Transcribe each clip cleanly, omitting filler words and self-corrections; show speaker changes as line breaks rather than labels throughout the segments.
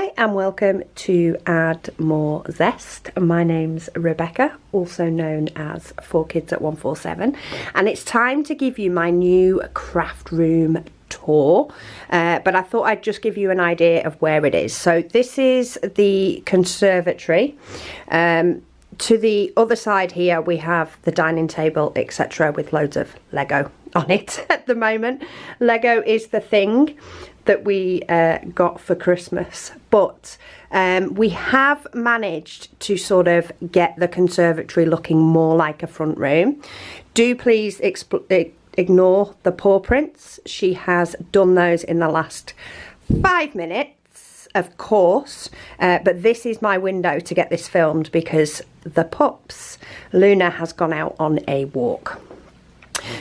Hi and welcome to Add More Zest. My name's Rebecca, also known as 4Kids at 147, and it's time to give you my new craft room tour, but I thought I'd just give you an idea of where it is. So this is the conservatory. To the other side here we have the dining table, etc., with loads of Lego on it at the moment. Lego is the thing that we got for Christmas, but we have managed to sort of get the conservatory looking more like a front room. Do please ignore the paw prints. She has done those in the last 5 minutes, of course, but this is my window to get this filmed because the pups, Luna has gone out on a walk.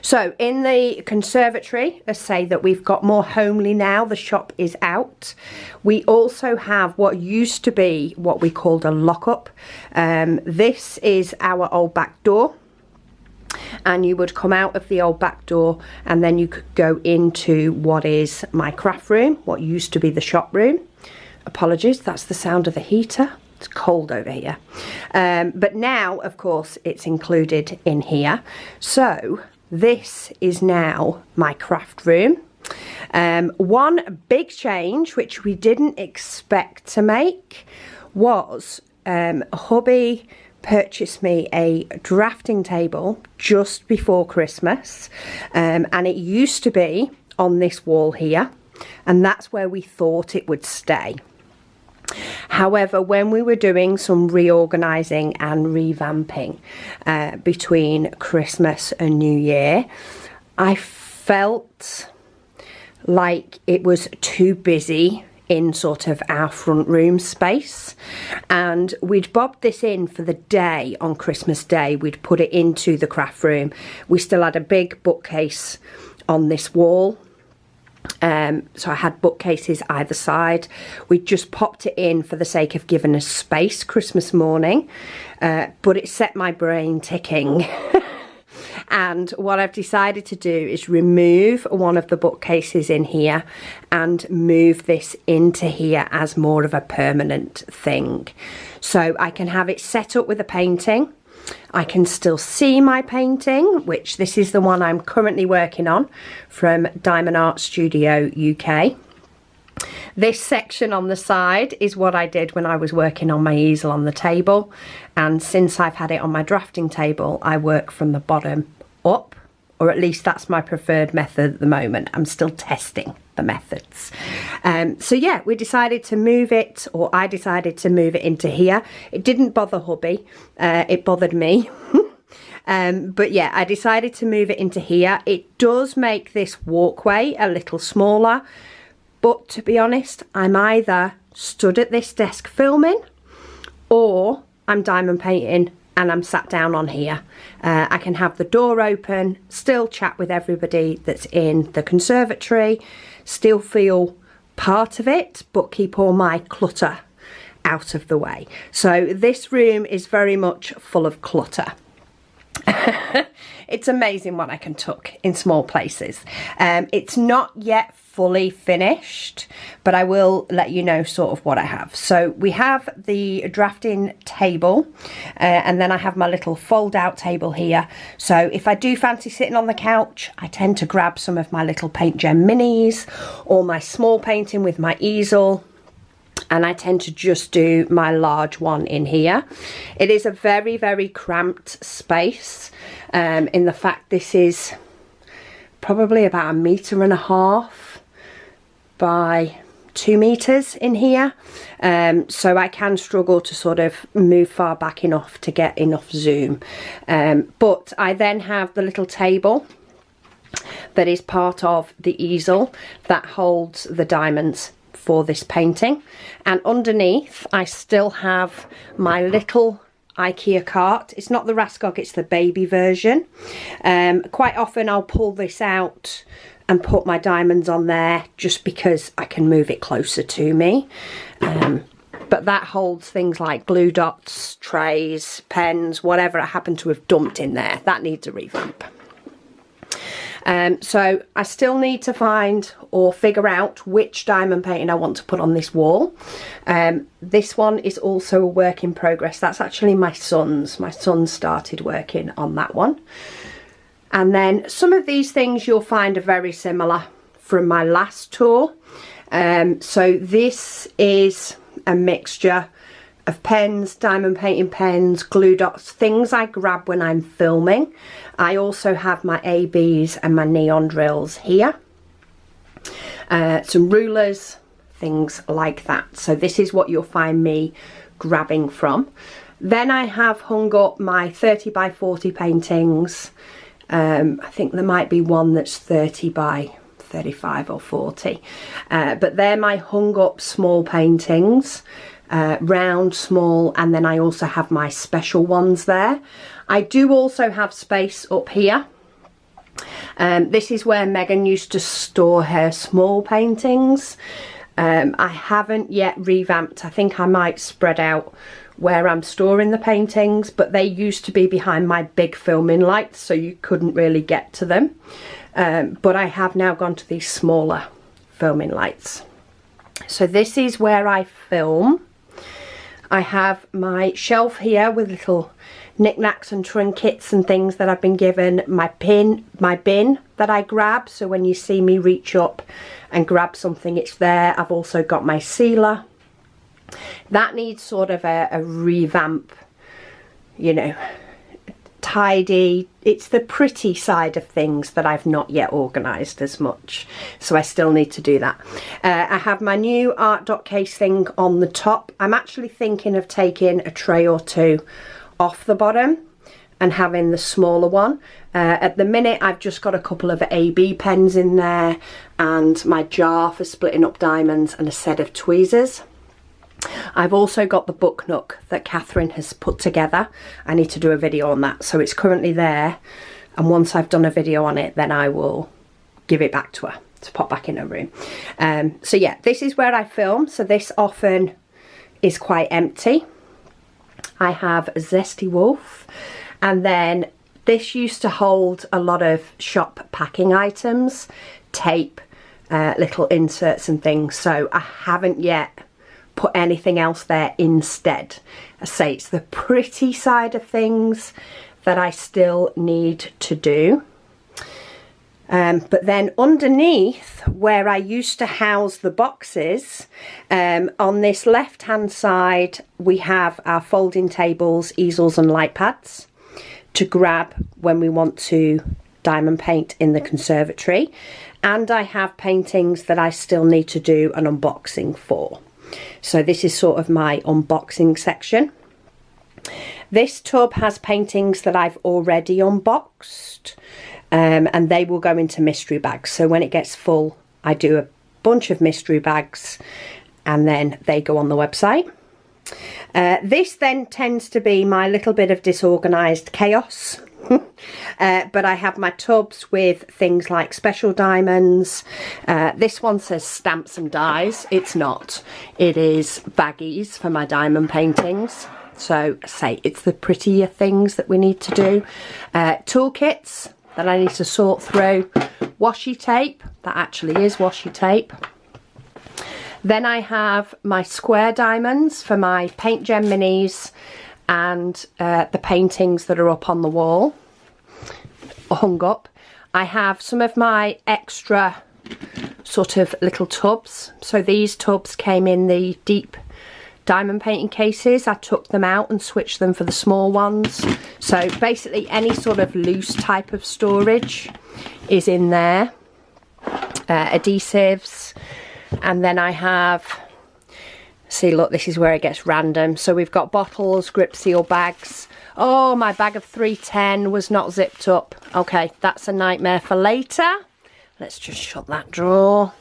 So in the conservatory, let's say that we've got more homely now. The shop is out. We also have what used to be what we called a lockup. This is our old back door, and you would come out of the old back door and then you could go into what is my craft room, what used to be the shop room. Apologies, that's the sound of the heater. It's cold over here. But now, of course, it's included in here. So this is now my craft room. One big change, which we didn't expect to make, was hubby purchased me a drafting table just before Christmas, and it used to be on this wall here, and that's where we thought it would stay. However, when we were doing some reorganising and revamping between Christmas and New Year, I felt like it was too busy in sort of our front room space, and we'd bobbed this in for the day on Christmas Day. We'd put it into the craft room. We still had a big bookcase on this wall. So I had bookcases either side. We just popped it in for the sake of giving us space Christmas morning, but it set my brain ticking. And what I've decided to do is remove one of the bookcases in here and move this into here as more of a permanent thing. So I can have it set up with a painting. I can still see my painting, which this is the one I'm currently working on from Diamond Art Studio UK. This section on the side is what I did when I was working on my easel on the table, and since I've had it on my drafting table, I work from the bottom up, or at least that's my preferred method at the moment. I'm still testing the methods. So yeah, we decided to move it, or I decided to move it into here. It didn't bother hubby, it bothered me. But yeah, I decided to move it into here. It does make this walkway a little smaller, but to be honest, I'm either stood at this desk filming or I'm diamond painting and I'm sat down on here. I can have the door open, still chat with everybody that's in the conservatory, still feel part of it, but keep all my clutter out of the way. So this room is very much full of clutter. It's amazing what I can tuck in small places. It's not yet fully finished, but I will let you know sort of what I have. So we have the drafting table, and then I have my little fold out table here. So if I do fancy sitting on the couch, I tend to grab some of my little Paint Gem minis or my small painting with my easel, and I tend to just do my large one in here. It is a very, very cramped space, in the fact this is probably about 1.5 meters by 2 meters in here, so I can struggle to sort of move far back enough to get enough zoom, but I then have the little table that is part of the easel that holds the diamonds for this painting, and underneath I still have my little IKEA cart. It's not the Raskog, it's the baby version. Quite often I'll pull this out and put my diamonds on there just because I can move it closer to me, but that holds things like glue dots, trays, pens, whatever I happen to have dumped in there. That needs a revamp. So I still need to find or figure out which diamond painting I want to put on this wall. This one is also a work in progress. That's actually my son's. My son started working on that one. And then some of these things you'll find are very similar from my last tour. So this is a mixture of pens, diamond painting pens, glue dots, things I grab when I'm filming. I also have my ABs and my neon drills here. Some rulers, things like that. So this is what you'll find me grabbing from. Then I have hung up my 30 by 40 paintings. I think there might be one that's 30 by 35 or 40. But they're my hung up small paintings. Round, small, and then I also have my special ones there. I do also have space up here. This is where Megan used to store her small paintings. I haven't yet revamped. I think I might spread out where I'm storing the paintings, but they used to be behind my big filming lights, so you couldn't really get to them. But I have now gone to these smaller filming lights. So this is where I film. I have my shelf here with little knickknacks and trinkets and things that I've been given. My bin that I grab, so when you see me reach up and grab something, it's there. I've also got my sealer. That needs sort of a revamp, you know, tidy. It's the pretty side of things that I've not yet organised as much, so I still need to do that. I have my new art dot case thing on the top. I'm actually thinking of taking a tray or two off the bottom and having the smaller one. At the minute I've just got a couple of AB pens in there and my jar for splitting up diamonds and a set of tweezers. I've also got the book nook that Catherine has put together. I need to do a video on that, so it's currently there, and once I've done a video on it then I will give it back to her to pop back in her room. So yeah, this is where I film, so this often is quite empty. I have a Zesty Wolf, and then this used to hold a lot of shop packing items, tape, little inserts and things, so I haven't yet put anything else there instead. I say it's the pretty side of things that I still need to do. But then underneath where I used to house the boxes, on this left hand side we have our folding tables, easels and light pads to grab when we want to diamond paint in the conservatory, and I have paintings that I still need to do an unboxing for. So this is sort of my unboxing section. This tub has paintings that I've already unboxed, and they will go into mystery bags. So when it gets full, I do a bunch of mystery bags and then they go on the website. This then tends to be my little bit of disorganized chaos. But I have my tubs with things like special diamonds. This one says stamps and dies. It's not. It is baggies for my diamond paintings. So say it's the prettier things that we need to do. Toolkits that I need to sort through. Washi tape. That actually is washi tape. Then I have my square diamonds for my Paint Gem minis and the paintings that are up on the wall, hung up. I have some of my extra sort of little tubs. So these tubs came in the deep diamond painting cases. I took them out and switched them for the small ones. So basically any sort of loose type of storage is in there. Adhesives. And then I have, see, look, this is where it gets random. So we've got bottles, grip seal bags. Oh, my bag of 310 was not zipped up. Okay, that's a nightmare for later. Let's just shut that drawer.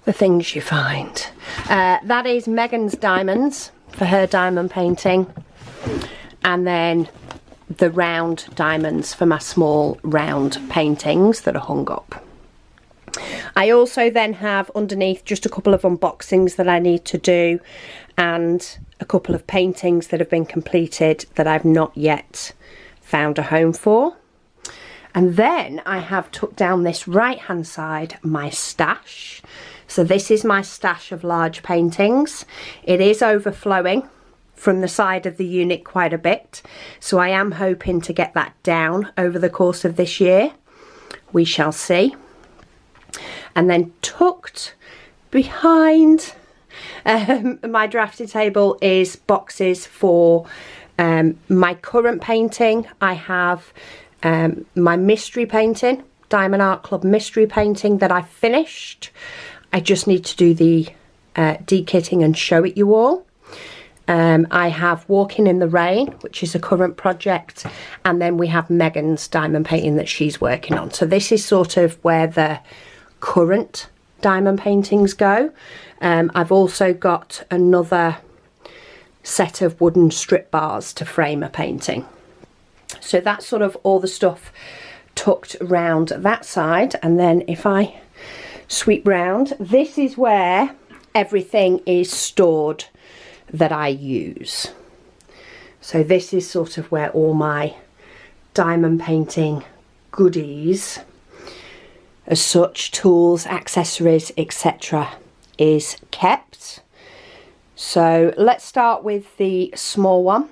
The things you find. That is Megan's diamonds for her diamond painting. And then the round diamonds for my small round paintings that are hung up. I also then have underneath just a couple of unboxings that I need to do and a couple of paintings that have been completed that I've not yet found a home for. And then I have tucked down this right hand side my stash. So this is my stash of large paintings. It is overflowing from the side of the unit quite a bit, so I am hoping to get that down over the course of this year. We shall see. And then tucked behind my drafting table is boxes for my current painting. I have my mystery painting, Diamond Art Club mystery painting that I finished. I just need to do the de-kitting and show it you all. I have Walking in the Rain, which is a current project, and then we have Megan's diamond painting that she's working on. So this is sort of where the current diamond paintings go. I've also got another set of wooden strip bars to frame a painting. So that's sort of all the stuff tucked around that side. And then if I sweep round, this is where everything is stored that I use. So this is sort of where all my diamond painting goodies as such, tools, accessories, etc. is kept. So let's start with the small one.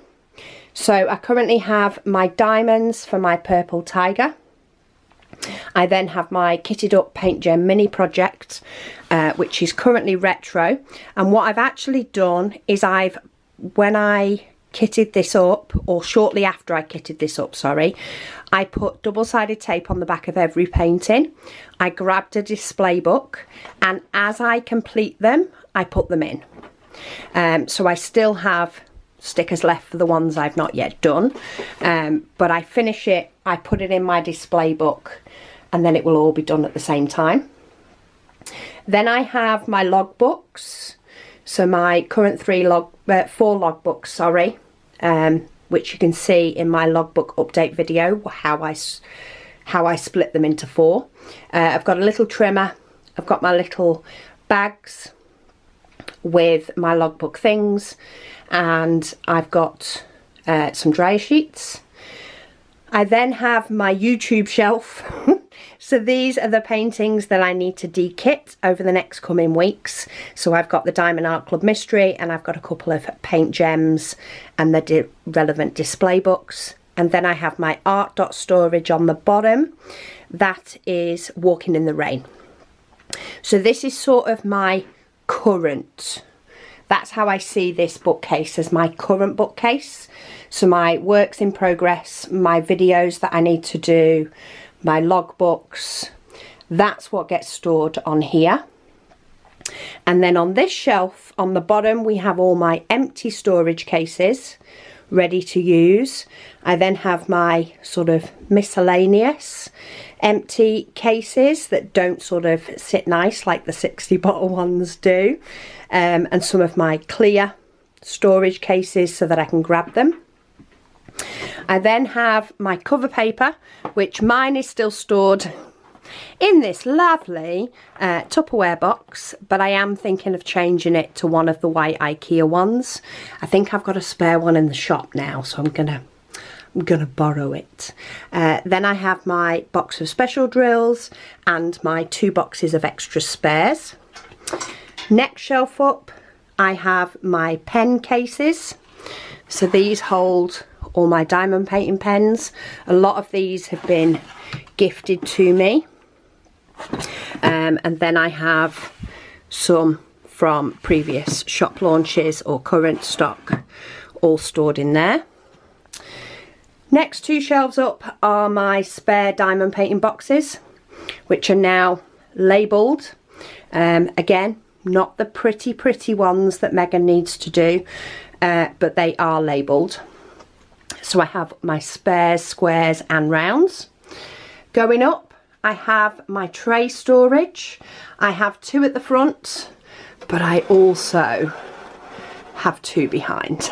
So I currently have my diamonds for my purple tiger. I then have my kitted up paint gem mini project, which is currently retro. And what I've actually done is when I kitted this up, or shortly after I kitted this up, sorry, I put double-sided tape on the back of every painting. I grabbed a display book, and as I complete them, I put them in. So I still have stickers left for the ones I've not yet done, but I finish it, I put it in my display book, and then it will all be done at the same time. Then I have my logbooks, so my current 4 logbooks, sorry, which you can see in my logbook update video, how I split them into 4. I've got a little trimmer, I've got my little bags with my logbook things, and I've got some dryer sheets. I then have my YouTube shelf. So these are the paintings that I need to de-kit over the next coming weeks. So I've got the Diamond Art Club Mystery, and I've got a couple of paint gems and the relevant display books. And then I have my art dot storage on the bottom. That is Walking in the Rain. So this is sort of my current, that's how I see this bookcase, as my current bookcase. So my works in progress, my videos that I need to do, my logbooks, that's what gets stored on here. And then on this shelf on the bottom we have all my empty storage cases ready to use. I then have my sort of miscellaneous empty cases that don't sort of sit nice like the 60 bottle ones do, and some of my clear storage cases so that I can grab them. I then have my cover paper, which mine is still stored in this lovely Tupperware box, but I am thinking of changing it to one of the white IKEA ones. I think I've got a spare one in the shop now, so I'm gonna borrow it. Then I have my box of special drills and my 2 boxes of extra spares. Next shelf up, I have my pen cases. So these hold all my diamond painting pens. A lot of these have been gifted to me. And then I have some from previous shop launches or current stock, all stored in there. Next 2 shelves up are my spare diamond painting boxes, which are now labelled. Again, not the pretty ones that Megan needs to do, but they are labelled. So I have my spares, squares and rounds. Going up, I have my tray storage. I have 2 at the front, but I also have 2 behind.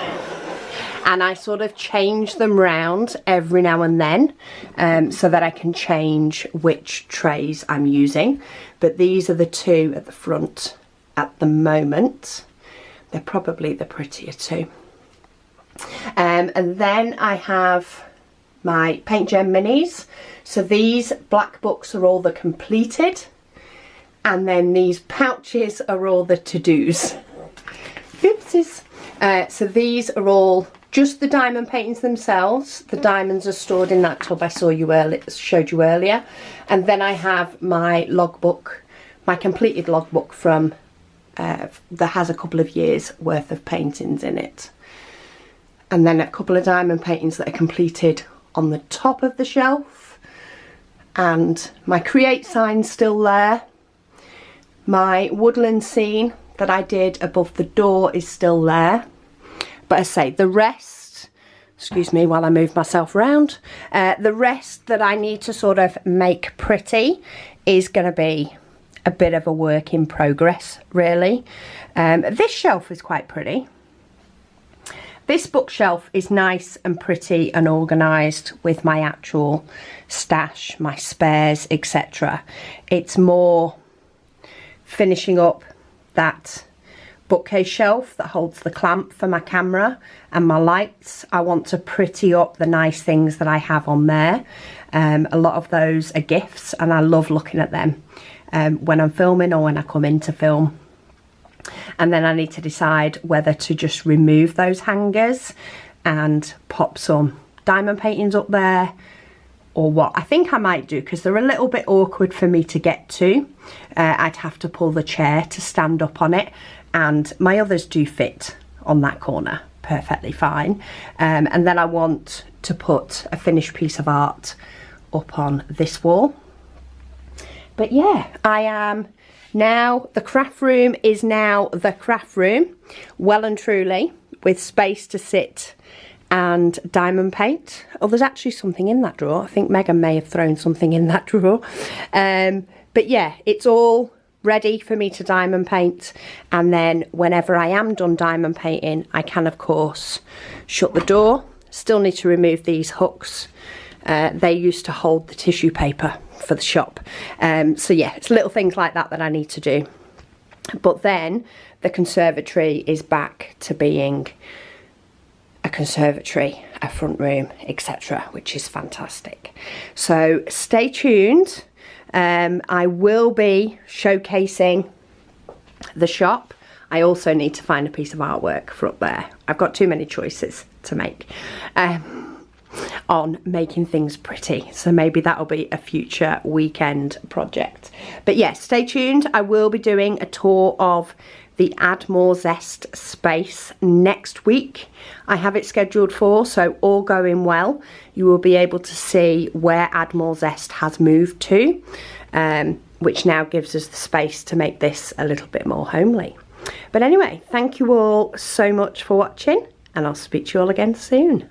And I sort of change them round every now and then, so that I can change which trays I'm using. But these are the 2 at the front at the moment. They're probably the prettier 2. And then I have my Paint Gem minis. So these black books are all the completed, and then these pouches are all the to-dos. Oopsies. So these are all just the diamond paintings themselves. The diamonds are stored in that tub I showed you earlier. And then I have my logbook, my completed logbook from that has a couple of years worth of paintings in it. And then a couple of diamond paintings that are completed on the top of the shelf. And my create sign's still there. My woodland scene that I did above the door is still there. But as I say, the rest, excuse me while I move myself around, the rest that I need to sort of make pretty is going to be a bit of a work in progress, really. This shelf is quite pretty. This bookshelf is nice and pretty and organised with my actual stash, my spares, etc. It's more finishing up that bookcase shelf that holds the clamp for my camera and my lights. I want to pretty up the nice things that I have on there. A lot of those are gifts and I love looking at them when I'm filming or when I come in to film. And then I need to decide whether to just remove those hangers and pop some diamond paintings up there or what. I think I might do, because they're a little bit awkward for me to get to. I'd have to pull the chair to stand up on it, and my others do fit on that corner perfectly fine. And then I want to put a finished piece of art up on this wall. But yeah, I am now, the craft room is now the craft room, well and truly, with space to sit and diamond paint. Oh, there's actually something in that drawer. I think Megan may have thrown something in that drawer. But yeah, it's all ready for me to diamond paint. And then whenever I am done diamond painting, I can of course shut the door. Still need to remove these hooks. They used to hold the tissue paper for the shop. So yeah, it's little things like that that I need to do. But then the conservatory is back to being a conservatory, a front room, etc., which is fantastic. So stay tuned. I will be showcasing the shop. I also need to find a piece of artwork for up there. I've got too many choices to make on making things pretty, so maybe that'll be a future weekend project. But yes, stay tuned. I will be doing a tour of the Add More Zest space next week. I have it scheduled for, so all going well, you will be able to see where Add More Zest has moved to, which now gives us the space to make this a little bit more homely. But anyway, thank you all so much for watching, and I'll speak to you all again soon.